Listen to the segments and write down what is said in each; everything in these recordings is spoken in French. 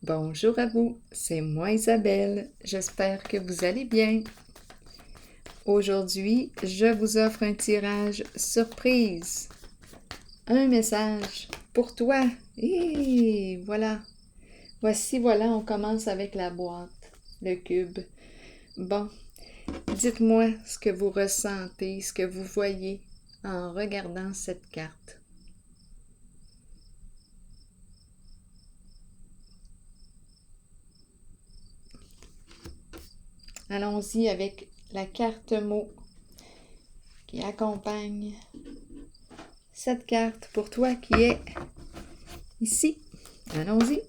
Bonjour à vous, c'est moi Isabelle. J'espère que vous allez bien. Aujourd'hui, je vous offre un tirage surprise. Un message pour toi. Et voilà. Voilà, on commence avec la boîte, le cube. Bon, dites-moi ce que vous ressentez, ce que vous voyez en regardant cette carte. Allons-y avec la carte mot qui accompagne cette carte pour toi qui est ici. Allons-y.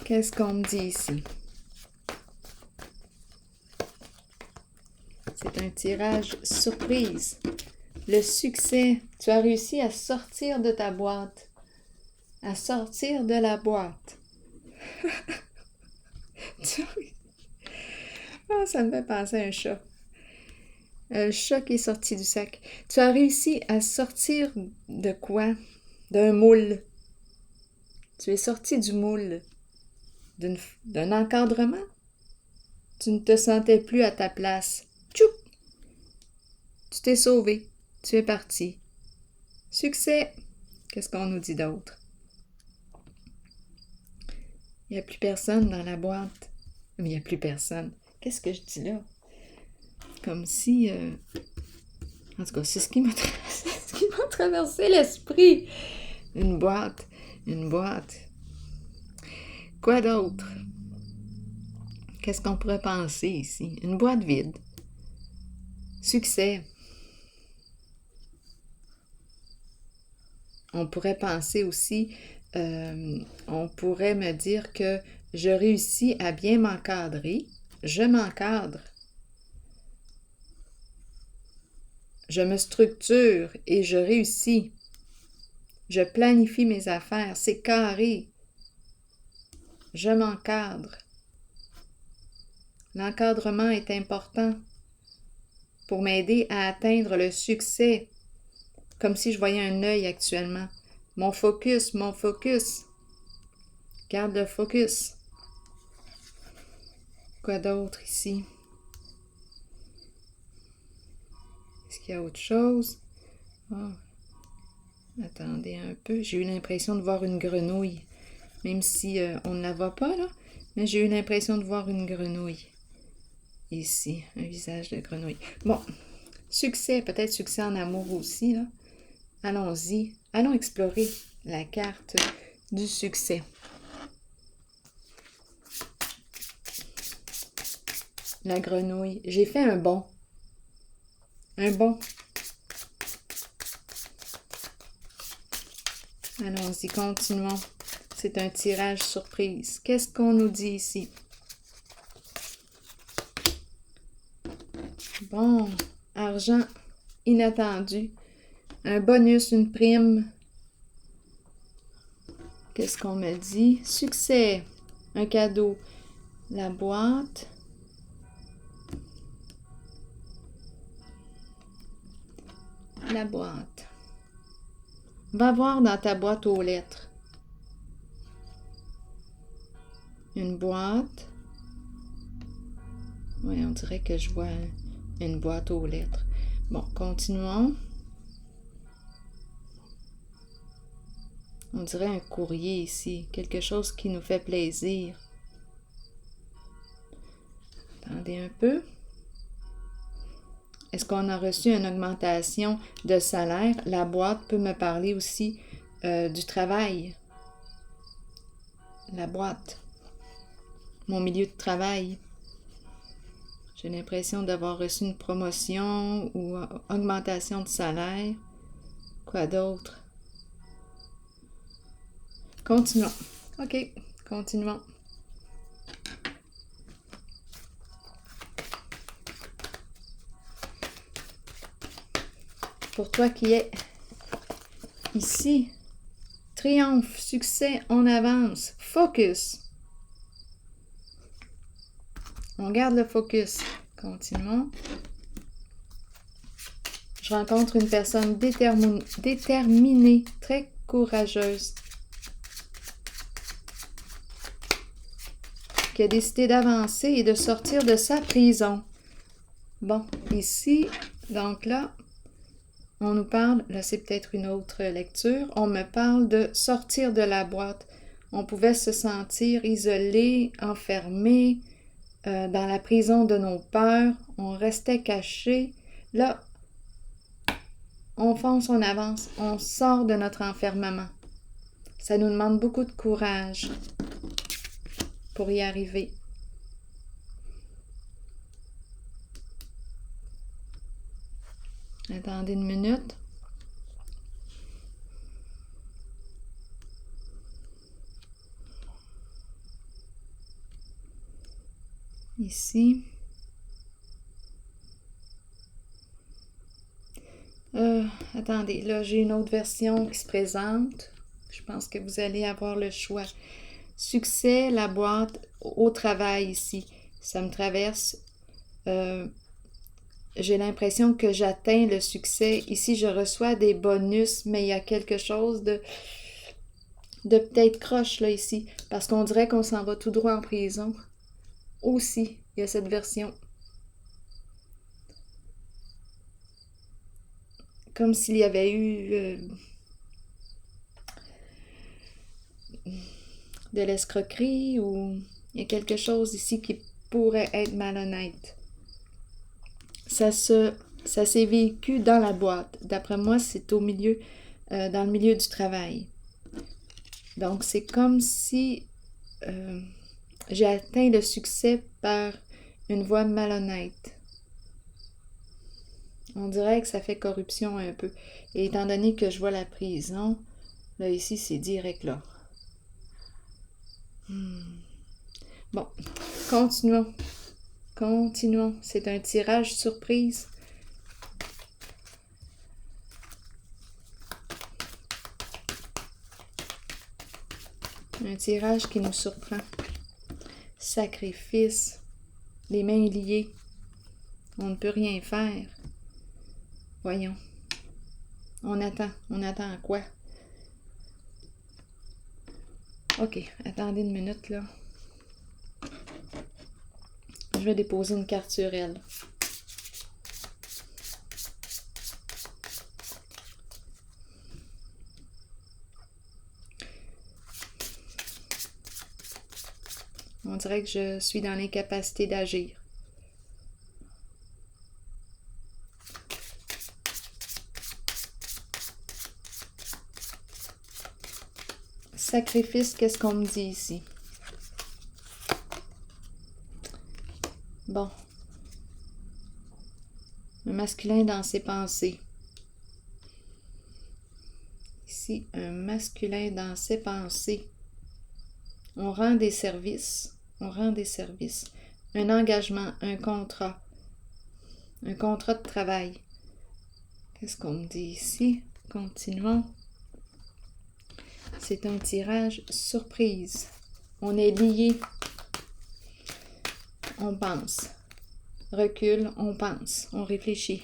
Qu'est-ce qu'on me dit ici? C'est un tirage surprise. Le succès. Tu as réussi à sortir de ta boîte. À sortir de la boîte. Ah, ça me fait penser à un chat. Un chat qui est sorti du sac. Tu as réussi à sortir de quoi? D'un moule. Tu es sorti du moule. D'un encadrement. Tu ne te sentais plus à ta place. Tchoup! Tu t'es sauvé. Tu es parti. Succès! Qu'est-ce qu'on nous dit d'autre? Il n'y a plus personne dans la boîte. Mais il n'y a plus personne. Qu'est-ce que je dis là? Comme si... En tout cas, c'est ce qui m'a traversé l'esprit. Une boîte. Une boîte. Quoi d'autre? Qu'est-ce qu'on pourrait penser ici? Une boîte vide. Succès. On pourrait penser aussi... on pourrait me dire que je réussis à bien m'encadrer. Je m'encadre. Je me structure et je réussis. Je planifie mes affaires. C'est carré. Je m'encadre. L'encadrement est important pour m'aider à atteindre le succès, comme si je voyais un œil actuellement. Mon focus. Garde le focus. Quoi d'autre ici? Est-ce qu'il y a autre chose? Oh. Attendez un peu. J'ai eu l'impression de voir une grenouille. Même si on ne la voit pas, là. Mais j'ai eu l'impression de voir une grenouille. Ici, un visage de grenouille. Bon, succès, peut-être succès en amour aussi, là. Allons-y. Allons explorer la carte du succès. La grenouille. J'ai fait un bond. Un bond. Allons-y, continuons. C'est un tirage surprise. Qu'est-ce qu'on nous dit ici? Bon, argent inattendu. Un bonus, une prime. Qu'est-ce qu'on me dit? Succès. Un cadeau. La boîte. La boîte. Va voir dans ta boîte aux lettres. Une boîte. Oui, on dirait que je vois une boîte aux lettres. Bon, continuons. On dirait un courrier ici. Quelque chose qui nous fait plaisir. Attendez un peu. Est-ce qu'on a reçu une augmentation de salaire? La boîte peut me parler aussi du travail. La boîte. Mon milieu de travail. J'ai l'impression d'avoir reçu une promotion ou augmentation de salaire. Quoi d'autre? Continuons. OK, continuons. Pour toi qui es ici, triomphe, succès, on avance, focus. On garde le focus. Continuons. Je rencontre une personne déterminée, très courageuse qui a décidé d'avancer et de sortir de sa prison. Bon, ici, donc là, on nous parle, là c'est peut-être une autre lecture, on me parle de sortir de la boîte. On pouvait se sentir isolé, enfermé, dans la prison de nos peurs, on restait caché. Là, on fonce, on avance, on sort de notre enfermement. Ça nous demande beaucoup de courage pour y arriver. Attendez une minute. Ici. Attendez, là j'ai une autre version qui se présente. Je pense que vous allez avoir le choix. Succès, la boîte, au travail ici. Ça me traverse. J'ai l'impression que j'atteins le succès. Ici, je reçois des bonus, mais il y a quelque chose de peut-être croche là ici. Parce qu'on dirait qu'on s'en va tout droit en prison. Aussi, il y a cette version. Comme s'il y avait eu de l'escroquerie ou il y a quelque chose ici qui pourrait être malhonnête. Ça s'est vécu dans la boîte. D'après moi, c'est au milieu, dans le milieu du travail. Donc, c'est comme si j'ai atteint le succès par une voie malhonnête. On dirait que ça fait corruption un peu. Et étant donné que je vois la prison, là, ici, c'est direct là. Bon, continuons. Continuons. C'est un tirage surprise. Un tirage qui nous surprend. Sacrifice. Les mains liées. On ne peut rien faire. Voyons. On attend. On attend à quoi? Ok, attendez une minute là. Je vais déposer une carte sur elle. On dirait que je suis dans l'incapacité d'agir. Sacrifice, qu'est-ce qu'on me dit ici? Bon. Un masculin dans ses pensées. Ici, un masculin dans ses pensées. On rend des services. On rend des services. Un engagement, un contrat. Un contrat de travail. Qu'est-ce qu'on me dit ici? Continuons. C'est un tirage surprise. On est lié. On pense. Recule, on pense. On réfléchit.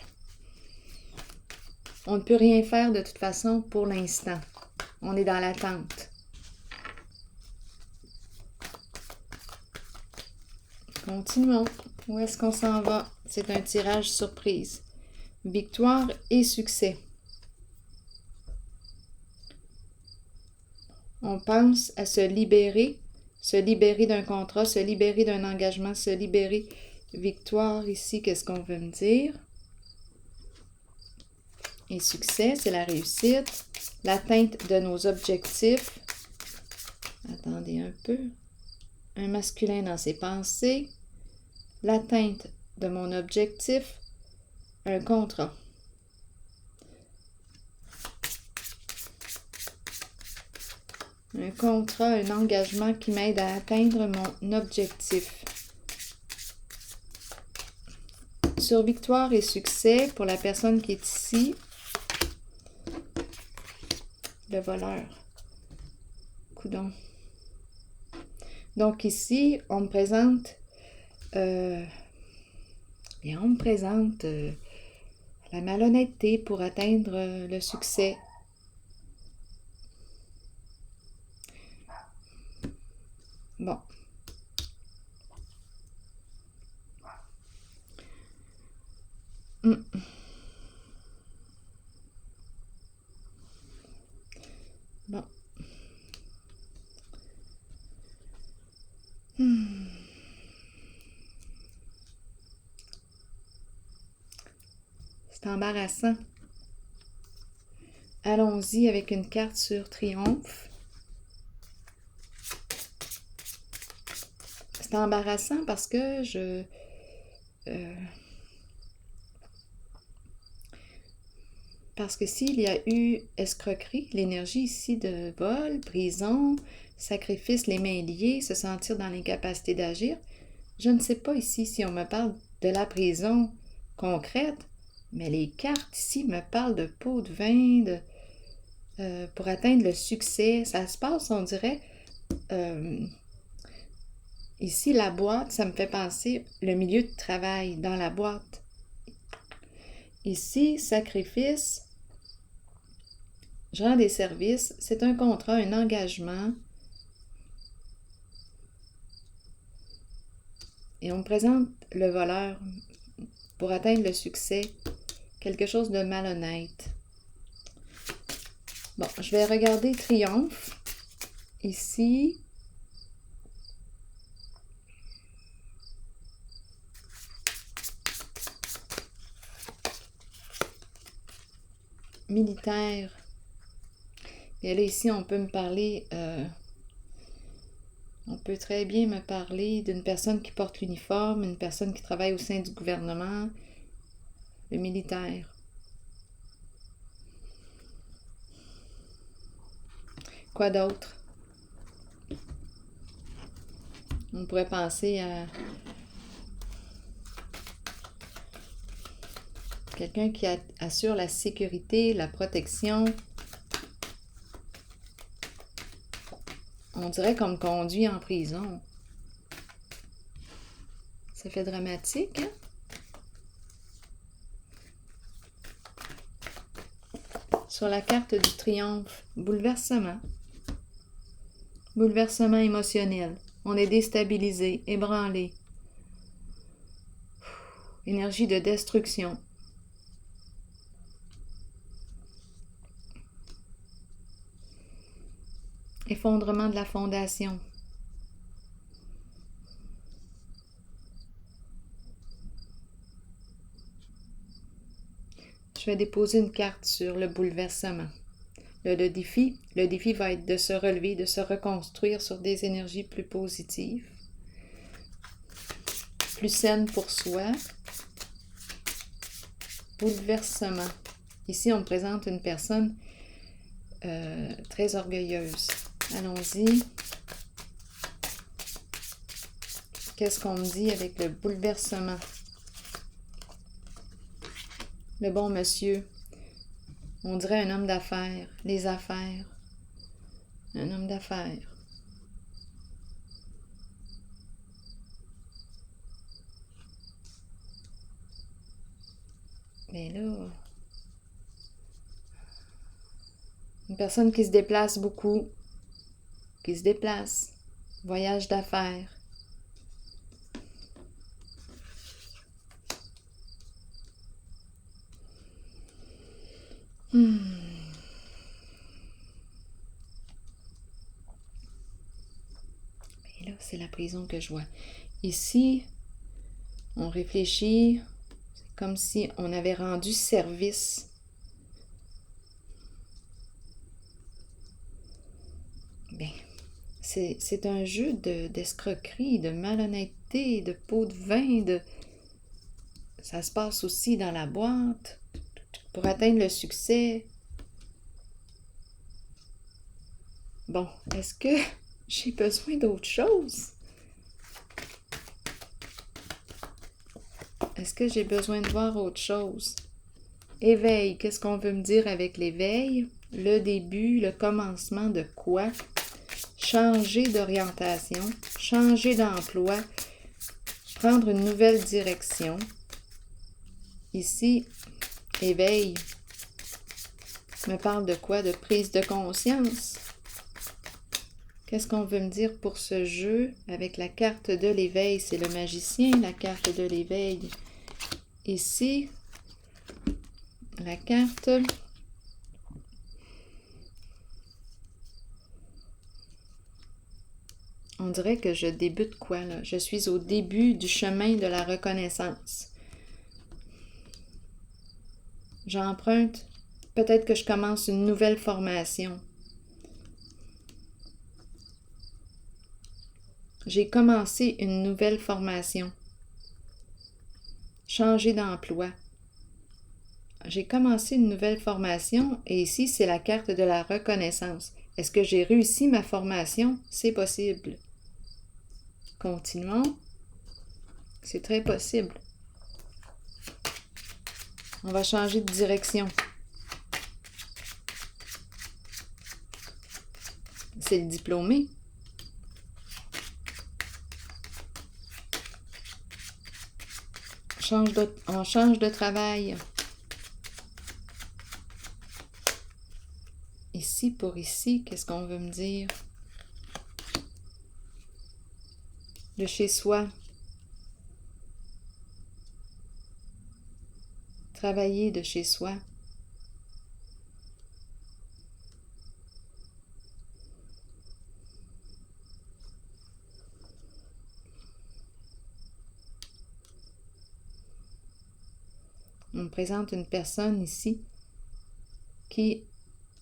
On ne peut rien faire de toute façon pour l'instant. On est dans l'attente. Continuons. Où est-ce qu'on s'en va? C'est un tirage surprise. Victoire et succès. On pense à se libérer d'un contrat, se libérer d'un engagement, se libérer. Victoire ici, qu'est-ce qu'on veut me dire? Et succès, c'est la réussite, l'atteinte de nos objectifs. Attendez un peu. Un masculin dans ses pensées, l'atteinte de mon objectif, un contrat. Un contrat, un engagement qui m'aide à atteindre mon objectif. Sur victoire et succès, pour la personne qui est ici, le voleur. Coudon. Donc ici, on me présente la malhonnêteté pour atteindre le succès. Bon. Hum. Bon. C'est embarrassant. Allons-y avec une carte sur triomphe. C'est embarrassant parce que parce que s'il y a eu escroquerie, l'énergie ici de vol, prison, sacrifice, les mains liées, se sentir dans l'incapacité d'agir, je ne sais pas ici si on me parle de la prison concrète, mais les cartes ici me parlent de pot de vin, pour atteindre le succès. Ça se passe, on dirait, ici la boîte, ça me fait penser le milieu de travail dans la boîte. Ici, sacrifice, je rends des services, c'est un contrat, un engagement. Et on me présente le voleur pour atteindre le succès, quelque chose de malhonnête. Bon, je vais regarder triomphe. Ici, militaire. Et là, ici, on peut me parler, on peut très bien me parler d'une personne qui porte l'uniforme, une personne qui travaille au sein du gouvernement, le militaire. Quoi d'autre? On pourrait penser à quelqu'un qui assure la sécurité, la protection. On dirait qu'on me conduit en prison. Ça fait dramatique, hein? Sur la carte du triomphe, bouleversement. Bouleversement émotionnel. On est déstabilisé, ébranlé. Énergie de destruction. Effondrement de la fondation. Je vais déposer une carte sur le bouleversement. Le défi va être de se relever, de se reconstruire sur des énergies plus positives, plus saines pour soi. Bouleversement. Ici, on me présente une personne très orgueilleuse. Allons-y. Qu'est-ce qu'on me dit avec le bouleversement? Le bon monsieur. On dirait un homme d'affaires. Les affaires. Un homme d'affaires. Mais là, une personne qui se déplace beaucoup, qui se déplace, voyage d'affaires. Et là, c'est la prison que je vois. Ici, on réfléchit, c'est comme si on avait rendu service. Bien, c'est un jeu d'escroquerie, de malhonnêteté, de pot de vin, ça se passe aussi dans la boîte. Pour atteindre le succès. Bon, est-ce que j'ai besoin d'autre chose? Est-ce que j'ai besoin de voir autre chose? Éveil, qu'est-ce qu'on veut me dire avec l'éveil? Le début, le commencement de quoi? Changer d'orientation, changer d'emploi, prendre une nouvelle direction. Ici, éveil me parle de quoi? De prise de conscience. Qu'est-ce qu'on veut me dire pour ce jeu avec la carte de l'éveil? C'est le magicien, la carte de l'éveil. Ici, la carte... On dirait que je débute quoi, là? Je suis au début du chemin de la reconnaissance. J'emprunte. Peut-être que je commence une nouvelle formation. J'ai commencé une nouvelle formation. Changer d'emploi. J'ai commencé une nouvelle formation et ici, c'est la carte de la reconnaissance. Est-ce que j'ai réussi ma formation? C'est possible. Continuons. C'est très possible. On va changer de direction. C'est le diplômé. On change de travail. Ici, pour ici, qu'est-ce qu'on veut me dire? De chez soi. Travailler de chez soi. On me présente une personne ici qui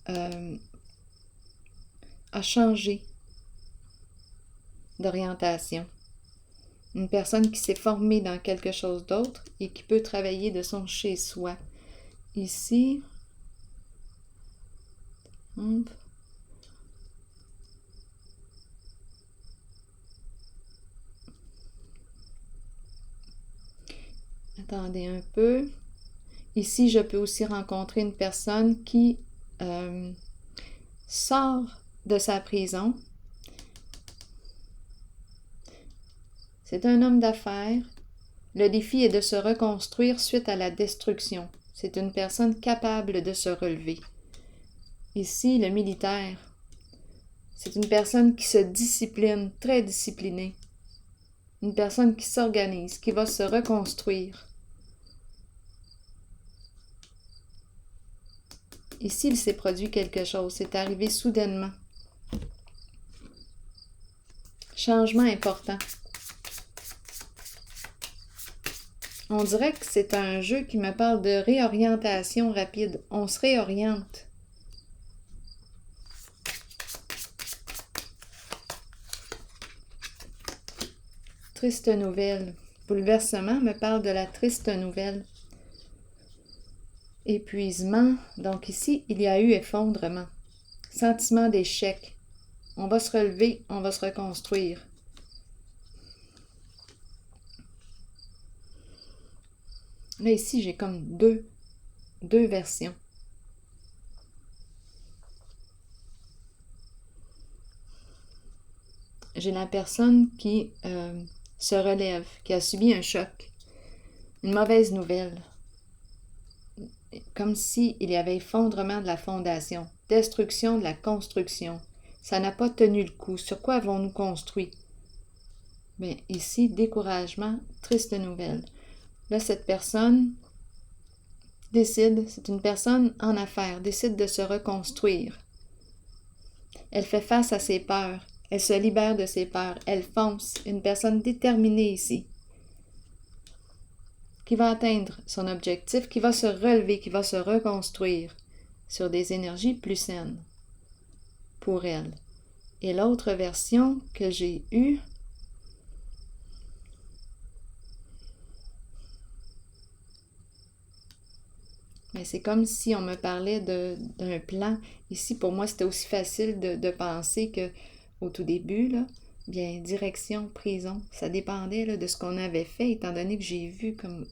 a changé d'orientation. Une personne qui s'est formée dans quelque chose d'autre et qui peut travailler de son chez-soi. Ici, attendez un peu. Ici, je peux aussi rencontrer une personne qui sort de sa prison. C'est un homme d'affaires. Le défi est de se reconstruire suite à la destruction. C'est une personne capable de se relever. Ici, le militaire. C'est une personne qui se discipline, très disciplinée. Une personne qui s'organise, qui va se reconstruire. Ici, il s'est produit quelque chose. C'est arrivé soudainement. Changement important. On dirait que c'est un jeu qui me parle de réorientation rapide. On se réoriente. Triste nouvelle. Bouleversement me parle de la triste nouvelle. Épuisement. Donc ici, il y a eu effondrement. Sentiment d'échec. On va se relever, on va se reconstruire. Là, ici, j'ai comme deux versions. J'ai la personne qui se relève, qui a subi un choc, une mauvaise nouvelle. Comme s'il y avait effondrement de la fondation, destruction de la construction. Ça n'a pas tenu le coup. Sur quoi avons-nous construit? Bien, ici, découragement, triste nouvelle. Là, cette personne décide, c'est une personne en affaires, décide de se reconstruire. Elle fait face à ses peurs. Elle se libère de ses peurs. Elle fonce. Une personne déterminée ici. Qui va atteindre son objectif, qui va se relever, qui va se reconstruire sur des énergies plus saines pour elle. Et l'autre version que j'ai eue, mais c'est comme si on me parlait d'un plan. Ici, pour moi, c'était aussi facile de penser qu'au tout début, là, bien, direction, prison, ça dépendait là, de ce qu'on avait fait, étant donné que j'ai vu comme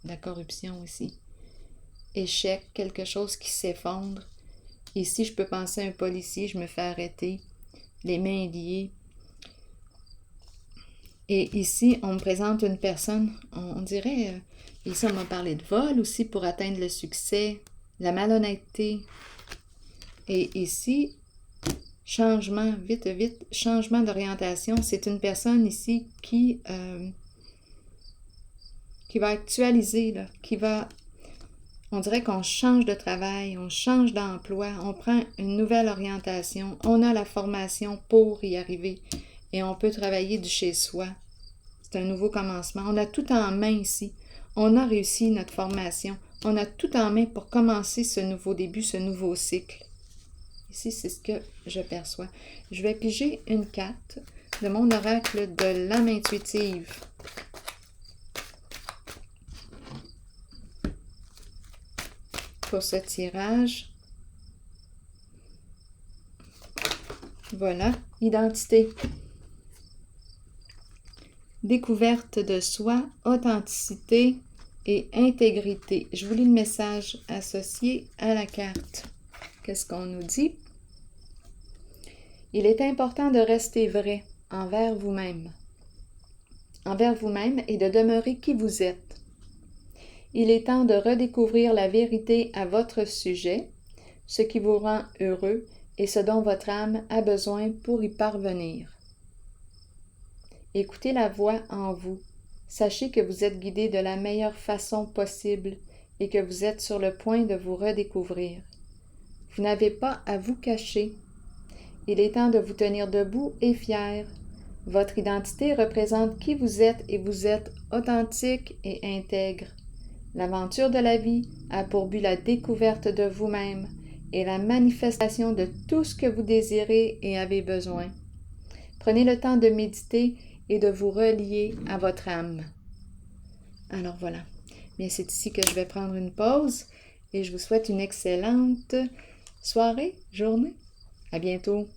la corruption ici. Échec, quelque chose qui s'effondre. Ici, je peux penser à un policier, je me fais arrêter, les mains liées. Et ici, on me présente une personne, on dirait, ici on m'a parlé de vol aussi pour atteindre le succès, la malhonnêteté. Et ici, changement, vite, vite, changement d'orientation. C'est une personne ici qui va actualiser, là, on dirait qu'on change de travail, on change d'emploi, on prend une nouvelle orientation, on a la formation pour y arriver et on peut travailler du chez soi. C'est un nouveau commencement. On a tout en main ici. On a réussi notre formation. On a tout en main pour commencer ce nouveau début, ce nouveau cycle. Ici, c'est ce que je perçois. Je vais piger une carte de mon oracle de l'âme intuitive. Pour ce tirage. Voilà, identité. Découverte de soi, authenticité et intégrité. Je vous lis le message associé à la carte. Qu'est-ce qu'on nous dit? Il est important de rester vrai envers vous-même. Envers vous-même et de demeurer qui vous êtes. Il est temps de redécouvrir la vérité à votre sujet, ce qui vous rend heureux et ce dont votre âme a besoin pour y parvenir. Écoutez la voix en vous. Sachez que vous êtes guidé de la meilleure façon possible et que vous êtes sur le point de vous redécouvrir. Vous n'avez pas à vous cacher. Il est temps de vous tenir debout et fier. Votre identité représente qui vous êtes et vous êtes authentique et intègre. L'aventure de la vie a pour but la découverte de vous-même et la manifestation de tout ce que vous désirez et avez besoin. Prenez le temps de méditer et de vous relier à votre âme. Alors voilà, bien c'est ici que je vais prendre une pause et je vous souhaite une excellente soirée, journée. À bientôt.